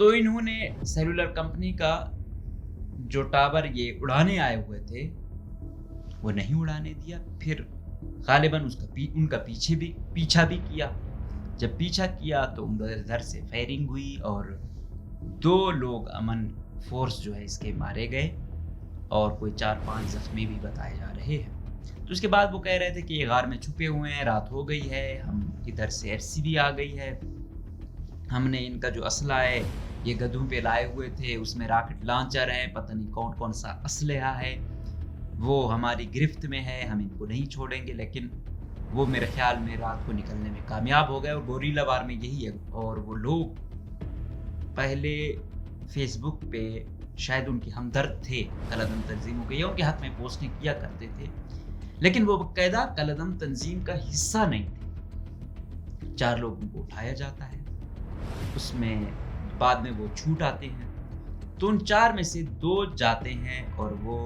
تو انہوں نے سیلولر کمپنی کا جو ٹاور یہ اڑانے آئے ہوئے تھے وہ نہیں اڑانے دیا. پھر غالباً ان کا پیچھا بھی کیا. جب پیچھا کیا تو ادھر سے فائرنگ ہوئی اور 2 لوگ امن فورس جو ہے اس کے مارے گئے اور کوئی 4-5 زخمی بھی بتائے جا رہے ہیں. تو اس کے بعد وہ کہہ رہے تھے کہ یہ غار میں چھپے ہوئے ہیں, رات ہو گئی ہے, ہم ادھر سے FCB آ گئی ہے, ہم نے ان کا جو اسلحہ ہے یہ گدھوں پہ لائے ہوئے تھے, اس میں راکٹ لانچر ہے, پتہ نہیں کون سا اسلحہ ہے, وہ ہماری گرفت میں ہے, ہم ان کو نہیں چھوڑیں گے. لیکن وہ میرے خیال میں رات کو نکلنے میں کامیاب ہو گئے. اور گوریلا وار میں یہی ہے. اور وہ لوگ پہلے فیس بک پہ شاید ان کے ہمدرد تھے کالعدم تنظیموں کے, یا ان کے حق میں پوسٹیں کیا کرتے تھے, لیکن وہ باقاعدہ کالعدم تنظیم کا حصہ نہیں تھے. 4 لوگوں کو اٹھایا جاتا ہے, اس میں بعد میں وہ چھوٹ آتے ہیں. تو ان 4 میں سے 2 جاتے ہیں اور وہ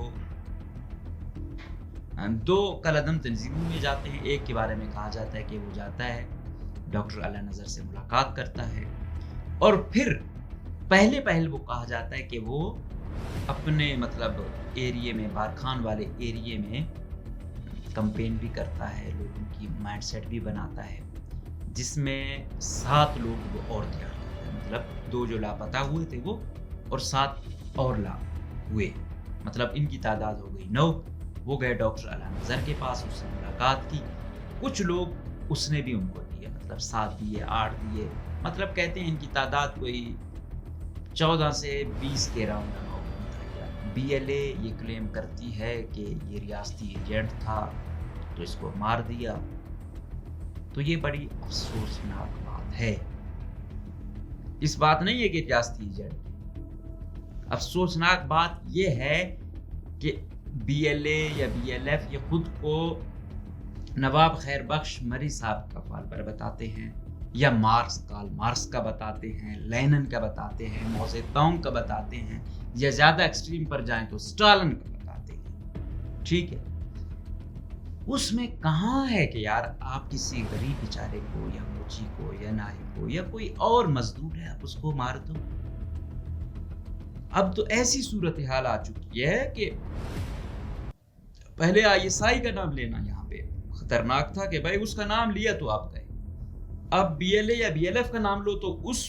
2 کالعدم تنظیموں میں جاتے ہیں. ایک کے بارے میں کہا جاتا ہے کہ وہ جاتا ہے ڈاکٹر اعلی نظر سے ملاقات کرتا ہے, اور پھر پہل وہ کہا جاتا ہے کہ وہ اپنے مطلب ایریے میں, بارکھان والے ایریے میں کمپین بھی کرتا ہے, لوگوں کی مائنڈ سیٹ بھی بناتا ہے, جس میں 7 لوگ وہ اور تیار کرتا ہے. مطلب 2 جو لاپتہ ہوئے تھے وہ, اور 7 اور ہوئے, مطلب ان کی تعداد ہو گئی 9. وہ گئے ڈاکٹر اعلی نظر کے پاس, اس سے ملاقات کی. کچھ لوگ اس نے بھی ان کو دیے, مطلب 7 دیے, 8 دیے, مطلب کہتے ہیں ان کی تعداد کوئی 14 سے 20 کے راؤنڈ ہوتا. BLA یہ کلیم کرتی ہے کہ یہ ریاستی ایجنٹ تھا تو اس کو مار دیا. تو یہ بڑی افسوسناک بات ہے. اس بات نہیں ہے کہ ریاستی ایجنٹ, افسوسناک بات یہ ہے کہ BLA یا BLF یہ خود کو نواب خیر بخش مری صاحب کا فالوور بتاتے ہیں, یا کارل مارکس کا بتاتے ہیں, لینن کا بتاتے ہیں, ماؤ زے تونگ کا بتاتے ہیں, یا زیادہ ایکسٹریم پر جائیں تو اسٹالن کا بتاتے ہیں. ٹھیک ہے, اس میں کہاں ہے کہ یار آپ کسی غریب بیچارے کو یا موچی کو یا نائی کو یا کوئی اور مزدور ہے آپ اس کو مار دو. اب تو ایسی صورتحال آ چکی ہے کہ پہلے ISI کا نام لینا یہاں پہ خطرناک تھا کہ بھائی اس کا نام لیا تو آپ گئے. اب BLA یا BLF کا نام لو تو اس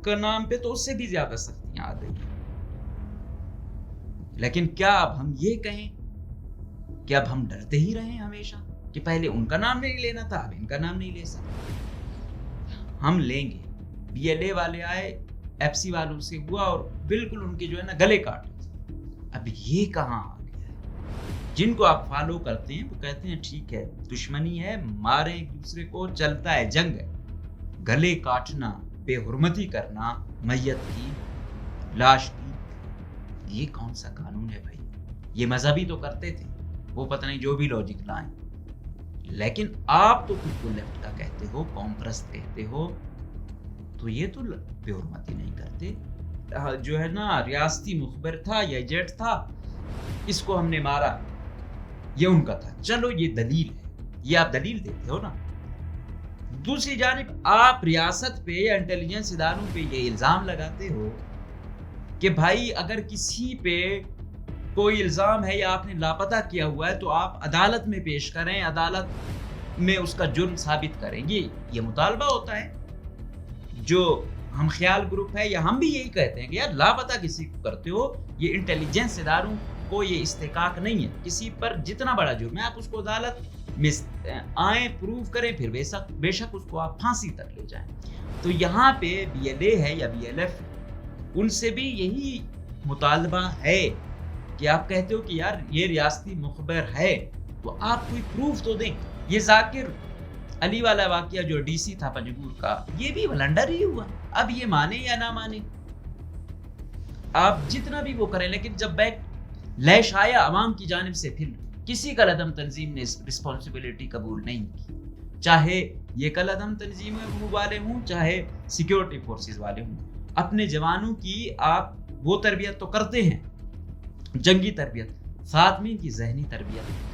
کا نام پہ تو اس سے بھی زیادہ سختیاں آ گئی. لیکن کیا اب ہم یہ کہیں کہ اب ہم ڈرتے ہی رہیں ہمیشہ کہ پہلے ان کا نام نہیں لینا تھا, اب ان کا نام نہیں لے سکتے؟ ہم لیں گے. BLA والے آئے, FC والوں سے ہوا اور بالکل ان کے جو ہے نا گلے کاٹے. اب یہ کہاں آ گیا ہے؟ جن کو آپ فالو کرتے ہیں وہ کہتے ہیں ٹھیک ہے دشمنی ہے, مارے ایک دوسرے کو, چلتا ہے, جنگ ہے. گلے کاٹنا, بے حرمتی کرنا میت کی, لاش کی, یہ کون سا قانون ہے بھائی؟ یہ مذہبی تو کرتے تھے, وہ پتہ نہیں جو بھی لاجک لائیں, لیکن آپ تو خود کو لیفٹ کا کہتے ہو, قوم پرست کہتے ہو, تو یہ تو بے حرمتی نہیں کرتے. جو ہے نا ریاستی مخبر تھا یا ایجنٹ تھا, اس کو ہم نے مارا, یہ ان کا تھا, چلو یہ دلیل ہے, یہ آپ دلیل دیتے ہو نا. دوسری جانب آپ ریاست پہ یا انٹیلیجنس اداروں پہ یہ الزام لگاتے ہو کہ بھائی اگر کسی پہ کوئی الزام ہے یا آپ نے لاپتہ کیا ہوا ہے تو آپ عدالت میں پیش کریں, عدالت میں اس کا جرم ثابت کریں. یہ مطالبہ ہوتا ہے. جو ہم خیال گروپ ہے یا ہم بھی یہی کہتے ہیں کہ یار لاپتہ کسی کو کرتے ہو, یہ انٹیلیجنس اداروں کو یہ استحقاق نہیں ہے. کسی پر جتنا بڑا جرم ہے آپ اس کو عدالت میں آئیں, پروف کریں, پھر بے شک اس کو آپ پھانسی تک لے جائیں. تو یہاں پہ BLA ہے یا BLF, ان سے بھی یہی مطالبہ ہے کہ آپ کہتے ہو کہ یار یہ ریاستی مخبر ہے تو آپ کوئی پروف تو دیں. یہ ذاکر علی والا واقعہ جو DC تھا پنجگور کا, یہ بھی ولنڈر ہی ہوا. اب یہ مانے یا نہ مانے, آپ جتنا بھی وہ کریں, لیکن جب بیک لیش آیا عوام کی جانب سے, پھر کسی کالعدم تنظیم نے رسپانسبلٹی قبول نہیں کی. چاہے یہ کالعدم تنظیم والے ہوں, چاہے سیکیورٹی فورسز والے ہوں, اپنے جوانوں کی آپ وہ تربیت تو کرتے ہیں, جنگی تربیت, ساتھ میں کی ذہنی تربیت بھی کریں.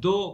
2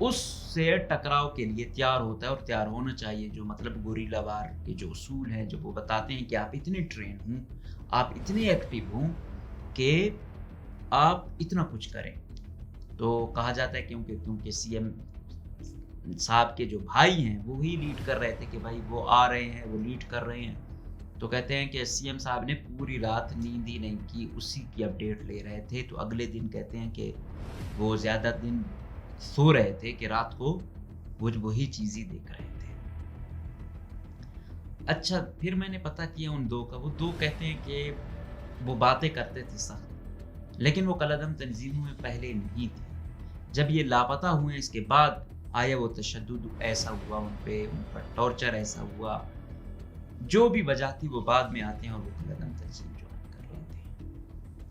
اس سے ٹکراؤ کے لیے تیار ہوتا ہے اور تیار ہونا چاہیے. جو مطلب گوریلا وار کے جو اصول ہیں جو وہ بتاتے ہیں کہ آپ اتنے ٹرین ہوں, آپ اتنے ایکٹیو ہوں کہ آپ اتنا کچھ کریں. تو کہا جاتا ہے کیونکہ سی ایم صاحب کے جو بھائی ہیں وہی لیڈ کر رہے تھے کہ بھائی وہ آ رہے ہیں, وہ لیڈ کر رہے ہیں. تو کہتے ہیں کہ سی ایم صاحب نے پوری رات نیند ہی نہیں کی, اسی کی اپڈیٹ لے رہے تھے. تو اگلے دن کہتے ہیں کہ وہ زیادہ دن سو رہے تھے کہ رات کو وہی چیز ہی دیکھ رہے تھے. اچھا, پھر میں نے پتہ کیا ان دو کا. وہ دو کہتے ہیں کہ وہ باتیں کرتے تھے سخت, لیکن وہ کالعدم تنظیموں میں پہلے نہیں تھے. جب یہ لاپتہ ہوئے اس کے بعد آیا وہ تشدد ایسا ہوا ان پر ٹارچر ایسا ہوا, جو بھی وجہ تھی وہ بعد میں آتے ہیں اور وہ کالعدم تنظیم جوائن کر رہے تھے.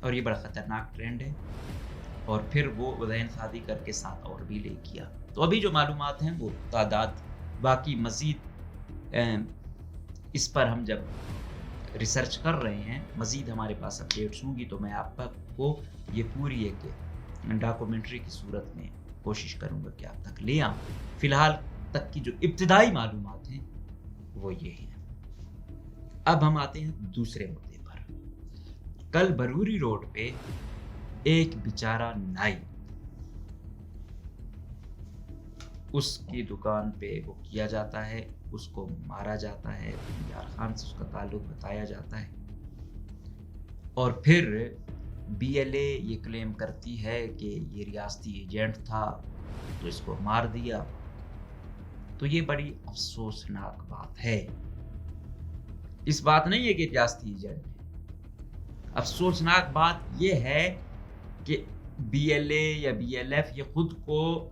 اور یہ بڑا خطرناک ٹرینڈ ہے. اور پھر وہ ذہن سازی کر کے ساتھ اور بھی لے کیا. تو ابھی جو معلومات ہیں وہ تعداد, باقی مزید اس پر ہم جب ریسرچ کر رہے ہیں, مزید ہمارے پاس اپڈیٹس ہوں گی تو میں آپ کو یہ پوری ایک ڈاکومنٹری کی صورت میں کوشش کروں گا کہ آپ تک لے آؤں. فی الحال تک کی جو ابتدائی معلومات ہیں وہ یہ ہیں. اب ہم آتے ہیں دوسرے مدعے پر. کل بروری روڈ پہ ایک بیچارہ نائی, اس کی دکان پہ وہ کیا جاتا ہے, اس کو مارا جاتا ہے, یار خان سے اس کا تعلق بتایا جاتا ہے, اور پھر بی ایل اے یہ کلیم کرتی ہے کہ یہ ریاستی ایجنٹ تھا تو اس کو مار دیا. تو یہ بڑی افسوسناک بات ہے. اس بات نہیں ہے کہ ریاستی ایجنٹ ہے, افسوسناک بات یہ ہے کہ بی ایل اے یا بی ایل ایف یہ خود کو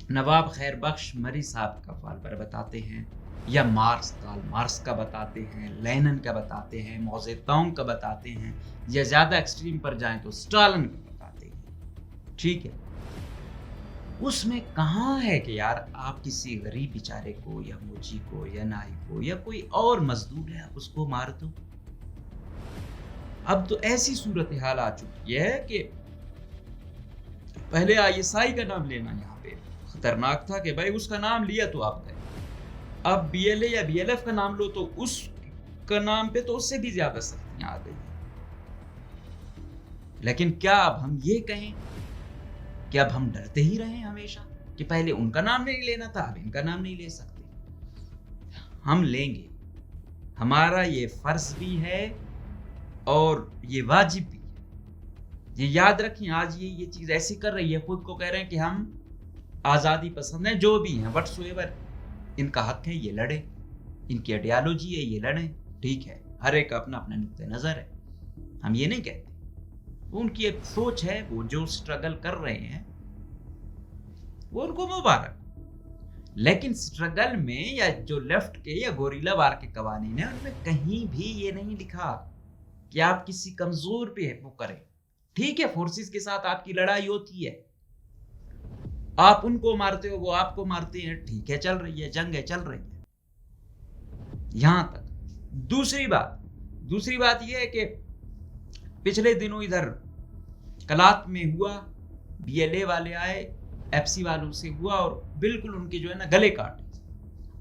نواب خیر بخش مری صاحب کا فالوور بتاتے ہیں, یا مارکس کا بتاتے ہیں, لینن کا بتاتے ہیں, موزے تونگ کا بتاتے ہیں, یا زیادہ ایکسٹریم پر جائیں تو اسٹالن کا بتاتے ہیں. ٹھیک ہے, اس میں کہاں ہے کہ یار آپ کسی غریب بیچارے کو یا موچی کو یا نائی کو یا کوئی اور مزدور ہے آپ اس کو مار دو. اب تو ایسی صورتحال آ چکی ہے کہ پہلے آئی ایس آئی کا نام لینا یہاں پہ خطرناک تھا کہ بھائی اس کا نام لیا تو آپ گئے. اب بی ایل اے یا بی ایل ایف کا نام لو تو اس کا نام پہ تو اس سے بھی زیادہ سختیاں آ گئی ہیں. لیکن کیا اب ہم یہ کہیں کہ اب ہم ڈرتے ہی رہیں ہمیشہ کہ پہلے ان کا نام نہیں لینا تھا اب ان کا نام نہیں لے سکتے؟ ہم لیں گے, ہمارا یہ فرض بھی ہے اور یہ واجب بھی ہے. یہ یاد رکھیں, آج یہ چیز ایسی کر رہی ہے, خود کو کہہ رہے ہیں کہ ہم آزادی پسند ہیں, جو بھی ہیں وٹس ایور, ان کا حق ہے یہ لڑیں, ان کی آئیڈیالوجی ہے یہ لڑیں. ٹھیک ہے, ہر ایک کا اپنا اپنا نقطہ نظر ہے, ہم یہ نہیں کہتے. وہ ان کی ایک سوچ ہے, وہ جو سٹرگل کر رہے ہیں وہ ان کو مبارک. لیکن سٹرگل میں یا جو لیفٹ کے یا گوریلا وار کے قوانین ہیں ان میں کہیں بھی یہ نہیں لکھا کہ آپ کسی کمزور پہ وہ کریں. ٹھیک ہے, فورسز کے ساتھ آپ کی لڑائی ہوتی ہے, آپ ان کو مارتے ہو وہ آپ کو مارتے ہیں, ٹھیک ہے, چل رہی ہے, جنگ ہے, چل رہی ہے, یہاں تک. دوسری بات یہ ہے کہ پچھلے دنوں ادھر کلات میں ہوا, بی ایل اے والے آئے, ایف سی والوں سے ہوا اور بالکل ان کے جو ہے نا گلے کاٹے.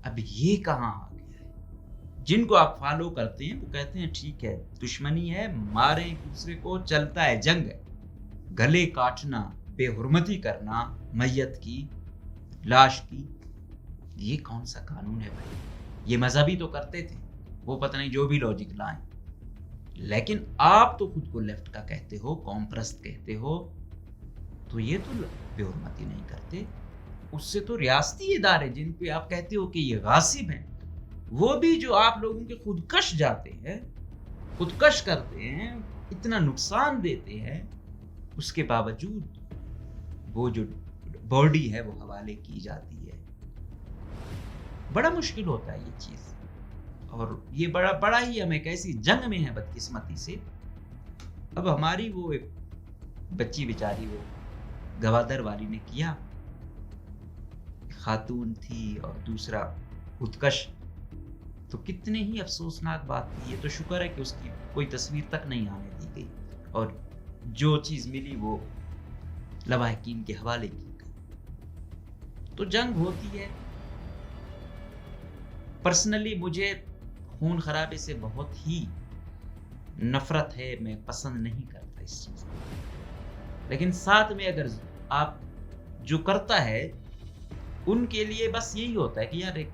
اب یہ کہاں آ گیا ہے؟ جن کو آپ فالو کرتے ہیں وہ کہتے ہیں ٹھیک ہے دشمنی ہے, ماریں ایک دوسرے کو, چلتا ہے, جنگ ہے. گلے کاٹنا, بے حرمتی کرنا میت کی, لاش کی, یہ کون سا قانون ہے بھائی؟ یہ مذہبی تو کرتے تھے, وہ پتہ نہیں جو بھی لاجک لائیں, لیکن آپ تو خود کو لیفٹ کا کہتے ہو, قوم پرست کہتے ہو, تو یہ تو بے حرمتی نہیں کرتے. اس سے تو ریاستی ادارے جن پہ آپ کہتے ہو کہ یہ غاصب ہیں, وہ بھی جو آپ لوگوں کے خودکش جاتے ہیں, خودکش کرتے ہیں, اتنا نقصان دیتے ہیں, اس کے باوجود وہ جو باڈی ہے وہ حوالے کی جاتی ہے. بڑا مشکل ہوتا ہے یہ چیز, اور یہ بڑا ہی ہم ایک ایسی جنگ میں ہے بدقسمتی سے. اب ہماری وہ ایک بچی بیچاری وہ گوادر والی نے کیا, خاتون تھی اور دوسرا خودکش, تو کتنے ہی افسوسناک بات تھی. یہ تو شکر ہے کہ اس کی کوئی تصویر تک نہیں آنے دی گئی اور جو چیز ملی وہ لواحقین کے حوالے کی گئی. تو جنگ ہوتی ہے. پرسنلی مجھے خون خرابے سے بہت ہی نفرت ہے، میں پسند نہیں کرتا اس چیز کو. لیکن ساتھ میں اگر آپ جو کرتا ہے ان کے لیے بس یہی ہوتا ہے کہ یار ایک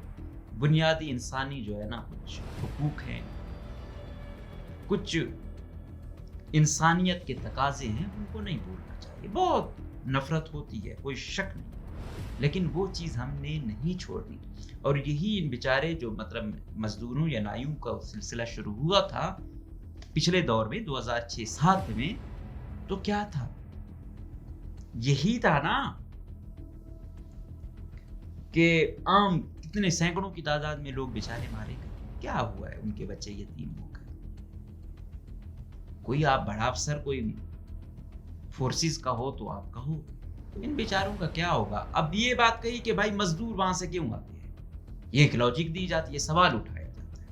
بنیادی انسانی جو ہے نا کچھ حقوق ہیں، کچھ انسانیت کے تقاضے ہیں، ان کو نہیں بھولنا چاہیے. بہت نفرت ہوتی ہے، کوئی شک نہیں، لیکن وہ چیز ہم نے نہیں چھوڑنی. اور یہی ان بیچارے جو مطلب مزدوروں یا نائیوں کا سلسلہ شروع ہوا تھا پچھلے دور میں 2006-07 میں، تو کیا تھا؟ یہی تھا نا کہ عام کتنے سینکڑوں کی تعداد میں لوگ بیچارے مارے گئے. کیا ہوا ہے؟ ان کے بچے یتیم ہو گئے. کوئی آپ بڑا افسر کوئی فورسز کا ہو تو آپ کہو ان بیچاروں کا کیا ہوگا. اب یہ بات کہی کہ بھائی مزدور وہاں سے کیوں آتے ہیں، یہ ایک لاجک دی جاتی ہے، سوال اٹھایا جاتا ہے.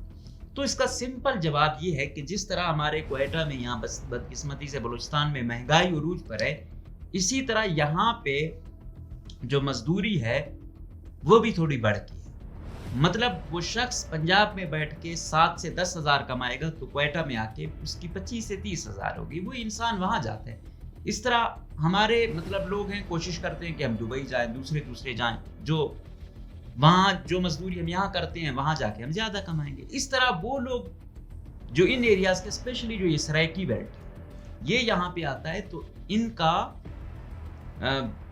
تو اس کا سمپل جواب یہ ہے کہ جس طرح ہمارے کوئٹہ میں یہاں بدقسمتی سے بلوچستان میں مہنگائی عروج پر ہے، اسی طرح یہاں پہ جو مزدوری ہے وہ بھی تھوڑی بڑھ گئی ہے. مطلب وہ شخص پنجاب میں بیٹھ کے 7 سے 10 ہزار کمائے گا تو کوئٹہ میں آ کے اس کی 25 سے 30 ہزار ہوگی. وہ انسان وہاں جاتا ہے. اس طرح ہمارے مطلب لوگ ہیں کوشش کرتے ہیں کہ ہم دبئی جائیں، دوسرے جائیں، جو وہاں جو مزدوری ہم یہاں کرتے ہیں وہاں جا کے ہم زیادہ کمائیں گے. اس طرح وہ لوگ جو ان ایریاز کے اسپیشلی جو یہ سرائکی بیلٹ ہے یہ یہاں پہ آتا ہے تو ان کا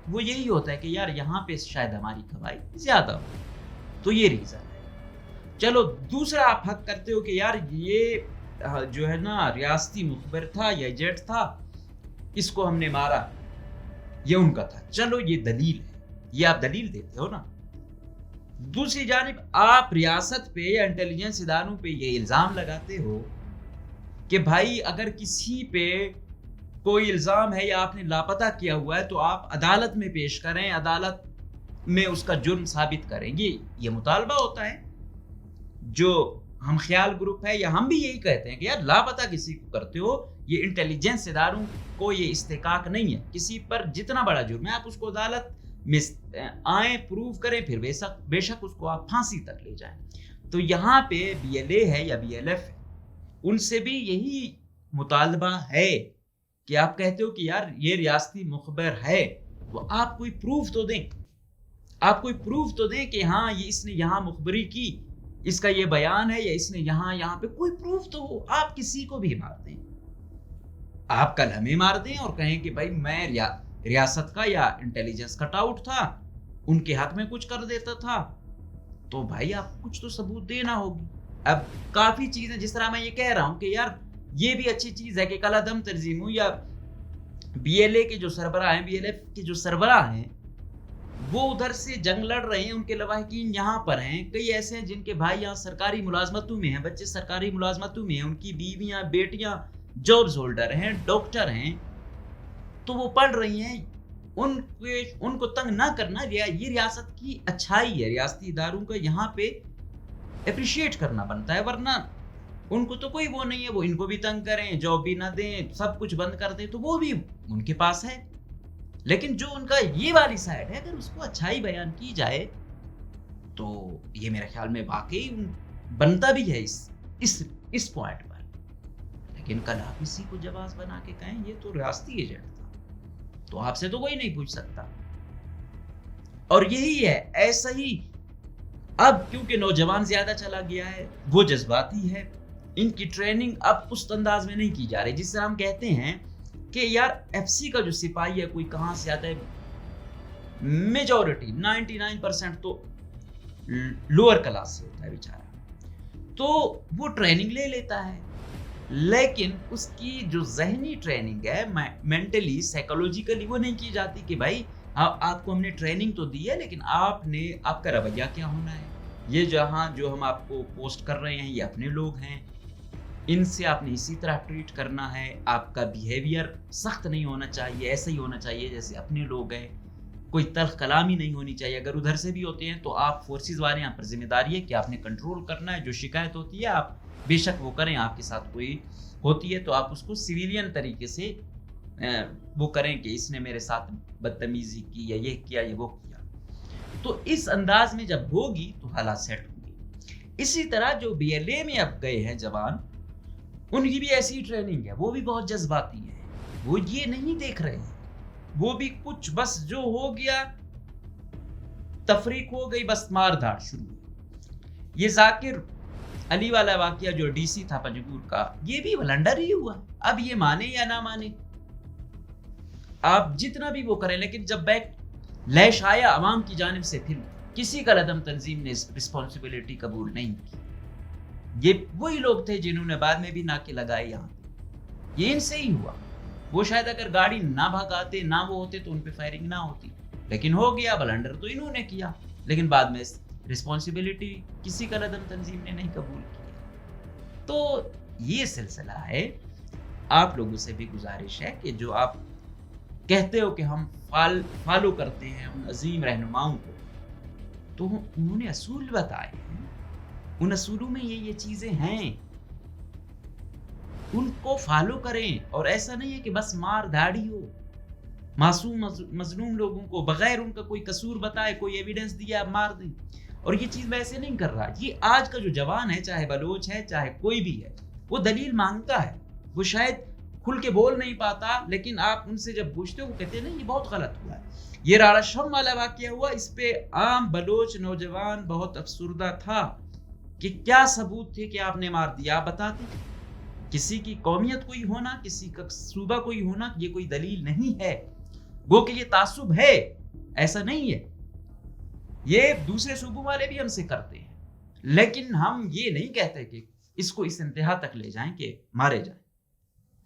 وہ یہی ہوتا ہے کہ یار یہاں پہ شاید ہماری کمائی زیادہ ہو، تو یہ ریزن ہے. چلو دوسرا آپ حق کرتے ہو کہ یار یہ جو ہے نا ریاستی مخبر تھا یا ایجنٹ تھا، اس کو ہم نے مارا، یہ ان کا تھا. چلو یہ دلیل ہے، یہ آپ دلیل دیتے ہو نا. دوسری جانب آپ ریاست پہ یا انٹیلیجنس اداروں پہ یہ الزام لگاتے ہو کہ بھائی اگر کسی پہ کوئی الزام ہے یا آپ نے لاپتہ کیا ہوا ہے تو آپ عدالت میں پیش کریں، عدالت میں اس کا جرم ثابت کریں. یہ مطالبہ ہوتا ہے. جو ہم خیال گروپ ہے یا ہم بھی یہی کہتے ہیں کہ یار لاپتہ کسی کو کرتے ہو، یہ انٹیلیجنس اداروں کو یہ استحقاق نہیں ہے. کسی پر جتنا بڑا جرم ہے آپ اس کو عدالت میں آئیں، پروو کریں، پھر بے شک اس کو آپ پھانسی تک لے جائیں. تو یہاں پہ BLA ہے یا BLF ہے، ان سے بھی یہی مطالبہ ہے کہ آپ کہتے ہو کہ یار یہ ریاستی مخبر ہے، تو آپ کوئی پروف تو دیں، آپ کوئی پروف تو دیں کہ ہاں یہ اس نے یہاں مخبری کی، اس کا یہ بیان ہے، یا اس نے یہاں پہ کوئی پروف تو ہو. آپ کسی کو بھی مار دیں، آپ کل ہمیں مار دیں اور کہیں کہ بھائی میں ریاست کا یا انٹیلیجنس کٹ آؤٹ تھا، ان کے حق میں کچھ کر دیتا تھا، تو بھائی آپ کچھ تو ثبوت دینا ہوگی. اب کافی چیزیں جس طرح میں یہ کہہ رہا ہوں کہ یار یہ بھی اچھی چیز ہے کہ کل عدم تنظیموں یا BLA کے جو سربراہ ہیں، BLF کے جو سربراہ ہیں، وہ ادھر سے جنگ لڑ رہے ہیں، ان کے لواحقین یہاں پر ہیں. کئی ایسے ہیں جن کے بھائی یہاں سرکاری ملازمتوں میں ہیں، بچے سرکاری ملازمتوں میں ہیں، ان کی بیویاں بیٹیاں جابز ہولڈر ہیں، ڈاکٹر ہیں، تو وہ پڑھ رہی ہیں. ان کو تنگ نہ کرنا یہ ریاست کی اچھائی ہے. ریاستی اداروں کا یہاں پہ اپریشیٹ کرنا بنتا ہے، ورنہ ان کو تو کوئی وہ نہیں ہے وہ ان کو بھی تنگ کریں، جاب بھی نہ دیں، سب کچھ بند کر دیں، تو وہ بھی ان کے پاس ہے. لیکن جو ان کا یہ والی سائڈ ہے اگر اس کو اچھائی بیان کی جائے تو یہ میرے خیال میں واقعی بنتا بھی ہے اس پوائنٹ پر. لیکن کل آپ اسی کو جواز بنا کے کہیں یہ تو ریاستی ایجنٹ تھا، تو آپ سے تو کوئی نہیں پوچھ سکتا. اور یہی ہے ایسا ہی. اب کیونکہ نوجوان زیادہ چلا گیا ہے، وہ جذباتی ہے، ان کی ٹریننگ اب اس انداز میں نہیں کی جا رہی جس سے ہم کہتے ہیں کہ یار FC کا جو سپاہی ہے کوئی کہاں سے آتا ہے. میجورٹی 99% تو لوور کلاس سے ہوتا ہے بیچارہ، تو وہ ٹریننگ لے لیتا ہے، لیکن اس کی جو ذہنی ٹریننگ ہے مینٹلی سائیکولوجیکلی وہ نہیں کی جاتی کہ بھائی آپ کو ہم نے ٹریننگ تو دی ہے لیکن آپ کا رویہ کیا ہونا ہے. یہ جو ہم آپ کو پوسٹ کر رہے ہیں یہ اپنے لوگ ہیں، ان سے آپ نے اسی طرح ٹریٹ کرنا ہے. آپ کا بیہیویئر سخت نہیں ہونا چاہیے، ایسا ہی ہونا چاہیے جیسے اپنے لوگ ہیں. کوئی تلخ کلامی نہیں ہونی چاہیے. اگر ادھر سے بھی ہوتے ہیں تو آپ فورسز والے یہاں پر ذمہ داری ہے کہ آپ نے کنٹرول کرنا ہے. جو شکایت ہوتی ہے آپ بے شک وہ کریں، آپ کے ساتھ کوئی ہوتی ہے تو آپ اس کو سویلین طریقے سے وہ کریں کہ اس نے میرے ساتھ بدتمیزی کی یا یہ کیا یا وہ کیا. تو اس انداز میں جب ہوگی تو حالات سیٹ ہوں گے. اسی طرح جو BLA میں اب گئے ہیں جوان، ان کی بھی ایسی ٹریننگ ہے، وہ بھی بہت جذباتی ہے، وہ یہ نہیں دیکھ رہے ہیں، وہ بھی کچھ بس جو ہو گیا تفریق ہو گئی، بس مار دھاڑ شروع. یہ ذاکر علی والا واقعہ جو DC تھا پنجگور کا، یہ بھی بلنڈر ہی ہوا. اب یہ مانے یا نہ مانے، آپ جتنا بھی وہ کریں، لیکن جب بیک لیش آیا عوام کی جانب سے، پھر کسی کا لدم تنظیم نے اس رسپانسبلٹی قبول نہیں کی. یہ وہی لوگ تھے جنہوں نے بعد میں بھی ناکے لگائے یہاں. یہ ان سے ہی ہوا. وہ شاید اگر گاڑی نہ بھگاتے، نہ وہ ہوتے تو ان پہ فائرنگ نہ ہوتی، لیکن ہو گیا. بلنڈر تو انہوں نے کیا، لیکن بعد میں رسپانسبلٹی کسی کا لدم تنظیم نے نہیں قبول کیا. تو یہ سلسلہ ہے. آپ لوگوں سے بھی گزارش ہے کہ جو آپ کہتے ہو کہ ہم فالو کرتے ہیں ان عظیم رہنماؤں کو، تو انہوں نے اصول بتائے ہیں، ان اصولوں میں یہ چیزیں ہیں، ان کو فالو کریں. اور ایسا نہیں ہے کہ بس مار دھاڑی ہو، معصوم مظلوم لوگوں کو بغیر ان کا کوئی قصور بتائے، کوئی ایویڈنس دیا آپ مار دیں. اور یہ چیز میں ایسے نہیں کر رہا. یہ آج کا جو جوان ہے، چاہے بلوچ ہے چاہے کوئی بھی ہے، وہ دلیل مانگتا ہے. وہ شاید کھل کے بول نہیں پاتا، لیکن آپ ان سے جب پوچھتے ہو وہ کہتے ہیں نہیں یہ بہت غلط ہوا ہے. یہ راڑا شم والا واقعہ ہوا، اس پہ عام بلوچ نوجوان بہت افسردہ تھا کہ کیا ثبوت تھے کہ آپ نے مار دیا. آپ بتاتے کسی کی قومیت کوئی ہونا، کسی کا صوبہ کوئی ہونا، یہ کوئی دلیل نہیں ہے. گو کہ یہ تعصب ہے، ایسا نہیں ہے. یہ دوسرے صوبوں والے بھی ہم سے کرتے ہیں، لیکن ہم یہ نہیں کہتے کہ اس کو اس انتہا تک لے جائیں کہ مارے جائیں.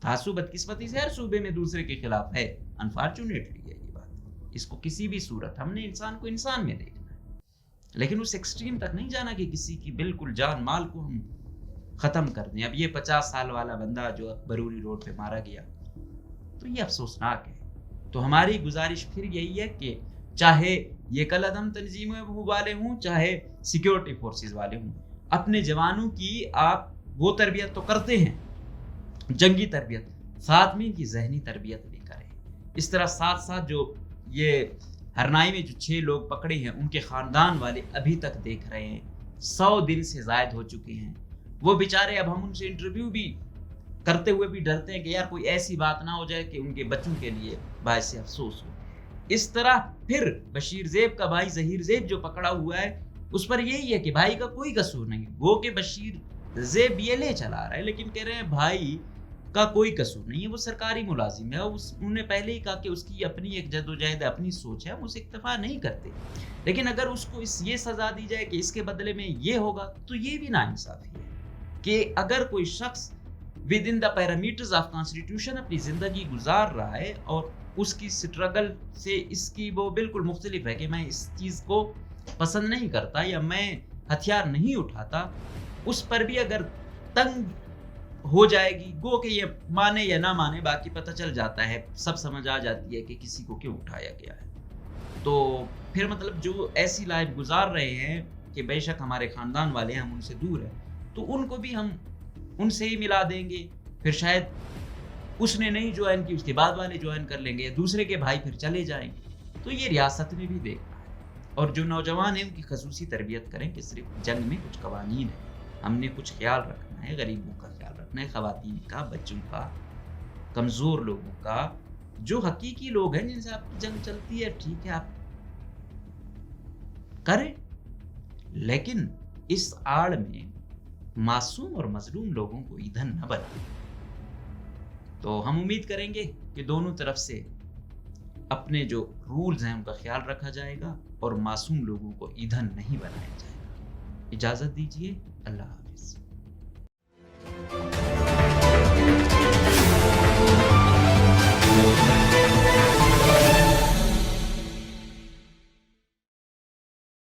تعصب بدقسمتی سے ہر صوبے میں دوسرے کے خلاف ہے، انفارچونیٹلی ہے یہ بات. اس کو کسی بھی صورت ہم نے انسان کو انسان میں دیکھنا ہے، لیکن اس ایکسٹریم تک نہیں جانا کہ کسی کی بالکل جان مال کو ہم ختم کر دیں. اب یہ 50 سال والا بندہ جو بروری روڈ پہ مارا گیا، تو یہ افسوسناک ہے. تو ہماری گزارش پھر یہی ہے کہ چاہے یہ کالعدم تنظیمیں والے ہوں، چاہے سیکیورٹی فورسز والے ہوں، اپنے جوانوں کی آپ وہ تربیت تو کرتے ہیں، جنگی تربیت، ساتھ میں ان کی ذہنی تربیت بھی کریں. اس طرح ساتھ ساتھ جو یہ ہرنائی میں جو 6 لوگ پکڑے ہیں، ان کے خاندان والے ابھی تک دیکھ رہے ہیں، 100 دن سے زائد ہو چکے ہیں. وہ بیچارے، اب ہم ان سے انٹرویو بھی کرتے ہوئے بھی ڈرتے ہیں کہ یار کوئی ایسی بات نہ ہو جائے کہ ان کے بچوں کے لیے باعث افسوس ہو. اس طرح پھر بشیر زیب کا بھائی ظہیر زیب جو پکڑا ہوا ہے، اس پر یہی ہے کہ بھائی کا کوئی قصور نہیں. وہ کہ بشیر زیب BLA چلا رہا ہے، لیکن کہہ رہے ہیں بھائی کا کوئی قصور نہیں ہے، وہ سرکاری ملازم ہے. انہوں نے پہلے ہی کہا کہ اس کی اپنی ایک جدوجہد، اپنی سوچ ہے، ہم اسے اکتفا نہیں کرتے. لیکن اگر اس کو یہ سزا دی جائے کہ اس کے بدلے میں یہ ہوگا، تو یہ بھی ناانصافی ہے کہ اگر کوئی شخص with in the parameters of constitution اپنی زندگی گزار رہا ہے اور اس کی سٹرگل سے اس کی وہ بالکل مختلف ہے کہ میں اس چیز کو پسند نہیں کرتا یا میں ہتھیار نہیں اٹھاتا، اس پر بھی اگر تنگ ہو جائے گی، گو کہ یہ مانے یا نہ مانے، باقی پتہ چل جاتا ہے، سب سمجھ آ جاتی ہے کہ کسی کو کیوں اٹھایا گیا ہے. تو پھر مطلب جو ایسی لائف گزار رہے ہیں کہ بے شک ہمارے خاندان والے ہیں، ہم ان سے دور ہیں، تو ان کو بھی ہم ان سے ہی ملا دیں گے. پھر شاید اس نے نہیں جوائن کی، اس کے بعد والے جوائن کر لیں گے، یا دوسرے کے بھائی پھر چلے جائیں گے. تو یہ ریاست میں بھی دیکھنا ہے، اور جو نوجوان ہیں ان کی خصوصی تربیت کریں کہ صرف جنگ میں کچھ قوانین ہیں، ہم نے کچھ خیال رکھنا ہے، غریبوں کا خیال رکھنا ہے، خواتین کا، بچوں کا، کمزور لوگوں کا. جو حقیقی لوگ ہیں جن سے آپ کی جنگ چلتی ہے، ٹھیک ہے آپ کریں، لیکن اس آڑ میں معصوم اور مظلوم لوگوں کو ایندھن نہ بنائیں. تو ہم امید کریں گے کہ دونوں طرف سے اپنے جو رولز ہیں ان کا خیال رکھا جائے گا اور معصوم لوگوں کو ایندھن نہیں بنایا جائے گا. اجازت دیجیے، اللہ حافظ.